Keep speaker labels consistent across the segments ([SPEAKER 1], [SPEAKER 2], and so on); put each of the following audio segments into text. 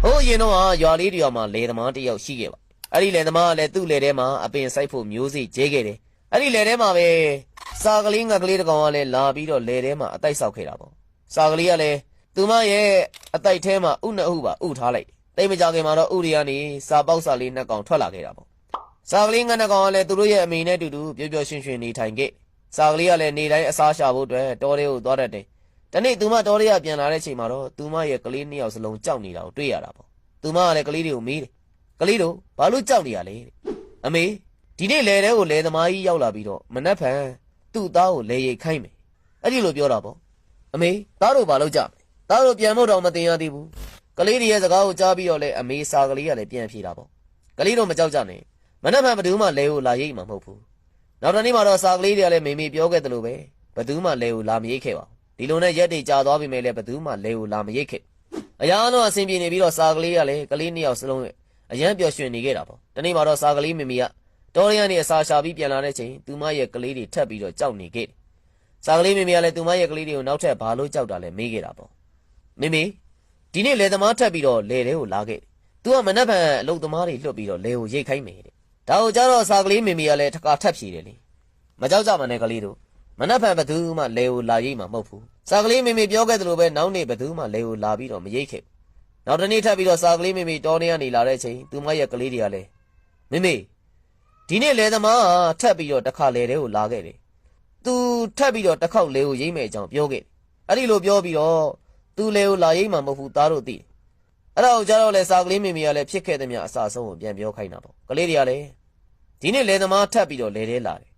[SPEAKER 1] ဟိုရင်တော့ရွာလေးတရွာမှာလေသမားတယောက်ရှိခဲ့ပါအဲ့ဒီလေသမားကလည်းသူ့လေထဲမှာအပင်စိုက်ဖို့မျိုးစေ့ကျဲခဲ့တယ်အဲ့ဒီလေထဲမှာပဲစာကလေးငါကလေးတကောင်ကလည်းလာပြီးတော့လေထဲမှာအတိုက်ဆောက်ခဲ့တာပေါ့စာကလေးကလည်းသူမရဲ့အတိုက်ထဲမှာဥနှစ်ဥပါဥထားလိုက်တိတ်မကြခင်မှာတော့ဥတွေကနေစာပေါက်စာလေးနှစ်ကောင်ထွက်လာခဲ့တာပေါ့စာကလေးငါနှစ်ကောင်ကလည်းသူတို့ရဲ့အမေနဲ့တူတူပျော်ပျော်ရွှင်ရွှင်နေထိုင်ခဲ့စာကလေးကလည်းနေတိုင်းအစားရှာဖို့အတွက်တောထဲကိုသွားတတ်တယ်တနေ့သူမတောထဲကပြန်လာတဲ့ချိန်မှာတော့သူမရဲ့ကလေးနှစ်ယောက်စလုံးကြောက်နေတာကိုတွေ့ရတာပေါ့သူမကလည်းကလေးတွေကိုမေးတယ်ကလေးတို့ဘာလို့ကြောက်နေရလဲအမေဒီနေ့လေထဲကိုလေသမားကြီးရောက်လာပြီးတော့မနှက်ဖန်သူ့သားကိုလေရိတ်ခိုင်းမယ်အဲ့ဒီလိုပြောတာပေါ့အမေသားတို့ဘာလို့ကြမလဲသားတို့ပြန်ဖို့တော့မတင်ရသေးဘူးကလေးတွေရဲ့စကားကိုကြားပြီးတော့လေအမေစာကလေးကလည်းပြန်ဖြေတာပေါ့ကလေးတို့မကြောက်ကြနဲ့မနှက်ဖန်ဘယ်သူမှလေကိုလာရိတ်မှာမဟုတ်ဘူးနောက်တနေ့မှာတော့စာကလေးတွေကလည်းမေမေပြောခဲ့တယ်လို့ပဲဘယ်သူမှလေကိုလာမရိတ်ခဲ့ပါဘူးဒီလိုနဲ့ရက်တွေကြာသွားပြီမဲ့လည်းဘယ်သူမှလေကိုလာမရိတ်ခဲ့အရာအလုံးအဆင်ပြေနေပြီးတော့စာကလေးကလည်းကလေးနှစ်ယောက်စလုံးအရန်ပျော်ရွှင်နေခဲ့တာပေါ့တနေ့မှာတော့စာကလေးမိမိကတော်ရရနေအစာရှာပြီးပြန်လာတဲ့ချိန်သူမရဲ့ကလေးတွေထပ်ပြီးတော့ကြောက်နေခဲ့တယ်စာကလေးမိမိကလည်းသူမရဲ့ကလေးတွေကိုနောက်ထပ်ဘာလို့ကြောက်တာလဲမေးခဲ့တာပေါ့မိမိဒီနေ့လေသမားထပ်ပြီးတော့လေထဲကိုလာခဲ့သူကမနှက်ဖန်အလုပ်သမားတွေလွတ်ပြီးတော့လေကိုရိတ်ခိုင်းမယ်တဲ့ဒါကိုကြားတော့စာကလေးမိမိကလည်းထပ်ဖြည့်တယ်လေမကြောက်ကြပါနဲ့ကလေးတို့မနှက်ဖန်ဘသူမှလေကိုလာရိတ်မှာမဟုတ်ဘူးစာကလေးမိမိပြောခဲ့သလိုပဲနောက်နေ့ဘသူမှလေကိုလာပြီးတော့မရိတ်ခဲ့နောက်တနေ့ထပ်ပြီးတော့စာကလေးမိမိတောနေကနေလာတဲ့ချိန်သူမရဲ့ကလေးတွေကလည်းမိမိဒီနေ့လေသမားထပ်ပြီးတော့တစ်ခါလေတဲ့ကိုလာခဲ့တယ်သူထပ်ပြီးတော့တစ်ခေါက်လေကိုရိမ့်မဲ့အကြောင်းပြောခဲ့တယ်အဲ့ဒီလိုပြောပြီးတော့သူလေကိုလာရိမ့်မှာမဟုတ်ဘူးသားတို့သိတယ်အဲ့ဒါကိုကြားတော့လေစာကလေးမိမိကလည်းဖြစ်ခဲ့တဲ့မြအစာဆုံးကိုပြန်ပြောခိုင်းတာပေါ့ကလေးတွေကလည်းဒီနေ့လေသမားထပ်ပြီးတော့လေတဲ့လာတယ်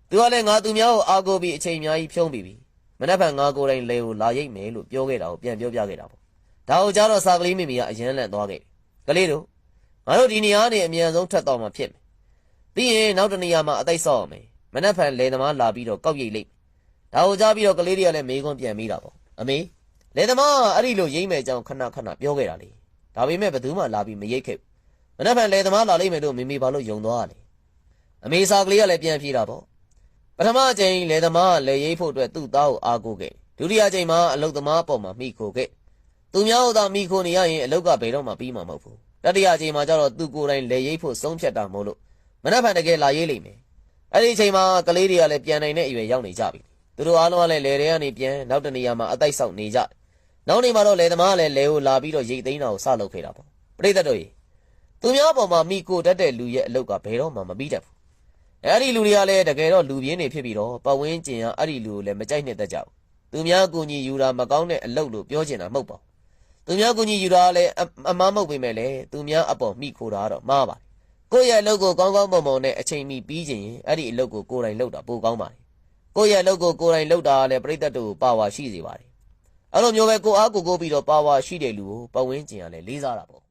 [SPEAKER 1] သူကလည်းငါသူများကိုအားကိုးပြီးအချိန်အများကြီးဖြုံးပြီးပြီမနှက်ဖန်ငါကိုယ်တိုင်လေကိုလာရိမ့်မယ်လို့ပြောခဲ့တာကိုပြန်ပြောပြခဲ့တာပေါ့ဒါကိုကြားတော့စာကလေးမိမိကအယမ်းလန့်သွားခဲ့ကလေးတို့ငါတို့ဒီနေရာကနေအမြန်ဆုံးထပ်တော့မှဖြစ်မယ်ပြီးရင်နောက်တနေရာမှာအသိဆောက်ရမယ်မနှက်ဖန်လေသမားလာပြီးတော့ကောက်ရိတ်လိုက်ဒါကိုကြားပြီးတော့ကလေးတွေကလည်းမေးခွန်းပြန်မိတာပေါ့အမေလေသမားအဲ့ဒီလိုရိမ့်မယ်အကြောင်းခဏပြောခဲ့တာလေဒါပေမဲ့ဘယ်သူမှလာပြီးမရိတ်ခဲ့မနှက်ဖန်လေသမားလာလိမ့်မယ်လို့မိမိဘာလို့ယုံသွားရလဲအမေစာကလေးကလည်းပြန်ပြေးတာပေါ့ပထမအချိန်လေသမားလေရိတ်ဖို့အတွက်သူ့သားကိုအားကိုးခဲ့ဒုတိယအချိန်မှာအလုသမားအပေါ်မှာမိခိုခဲ့သူများတို့သာမိခိုနေရရင်အလုကဘယ်တော့မှပြီးမှာမဟုတ်ဘူးတတိယအချိန်မှာကျတော့သူကိုယ်တိုင်လေရိတ်ဖို့ဆုံးဖြတ်တာမို့လို့မနှက်ဖန်တကယ်လာရိတ်လိမ့်မယ်အဲ့ဒီအချိန်မှာကလေးတွေကလည်းပြန်နိုင်တဲ့အရွယ်ရောက်နေကြပြီသူတို့အားလုံးကလည်းလေတွေကနေပြန်နောက်တနေရာမှာအတိုက်ဆောက်နေကြနောက်နေမှာတော့လေသမားကလည်းလေကိုလာပြီးတော့ရိတ်သိမ်းတာကိုစလုပ်ခဲ့တာပေါ့ပရိသတ်တို့ရေသူများပေါ်မှာမိကိုတတ်တဲ့လူရဲ့အလုကဘယ်တော့မှမပြီးတတ်ဘူးအဲ့ဒီလူတွေကလည်းတကယ်တော့လူပြင်းနေဖြစ်ပြီးတော့ပတ်ဝန်းကျင်ကအဲ့ဒီလူကိုလည်းမကြိုက်နဲ့တတ်ကြဘူးသူများကူညီယူတာမကောင်းတဲ့အလုလို့ပြောချင်တာမဟုတ်ပါဘူးသူများကူညီယူတာလည်းအမားမဟုတ်ပေမဲ့လည်းသူများအပေါ်မိခိုတာတော့မှားပါတယ်ကိုယ့်ရဲ့အလုပ်ကိုကောင်းကောင်းမွန်မွန်နဲ့အချိန်မီပြီးခြင်းရင်အဲ့ဒီအလုပ်ကိုကိုယ်တိုင်လုပ်တာပိုကောင်းပါတယ်ကိုယ့်ရဲ့အလုပ်ကိုကိုယ်တိုင်လုပ်တာလည်းပြိတ္တတို့ပါဝါရှိစေပါတယ်အဲ့လိုမျိုးပဲကိုအားကိုပြီးတော့ပါဝါရှိတဲ့လူကိုပတ်ဝန်းကျင်ကလည်းလေးစားတာပေါ့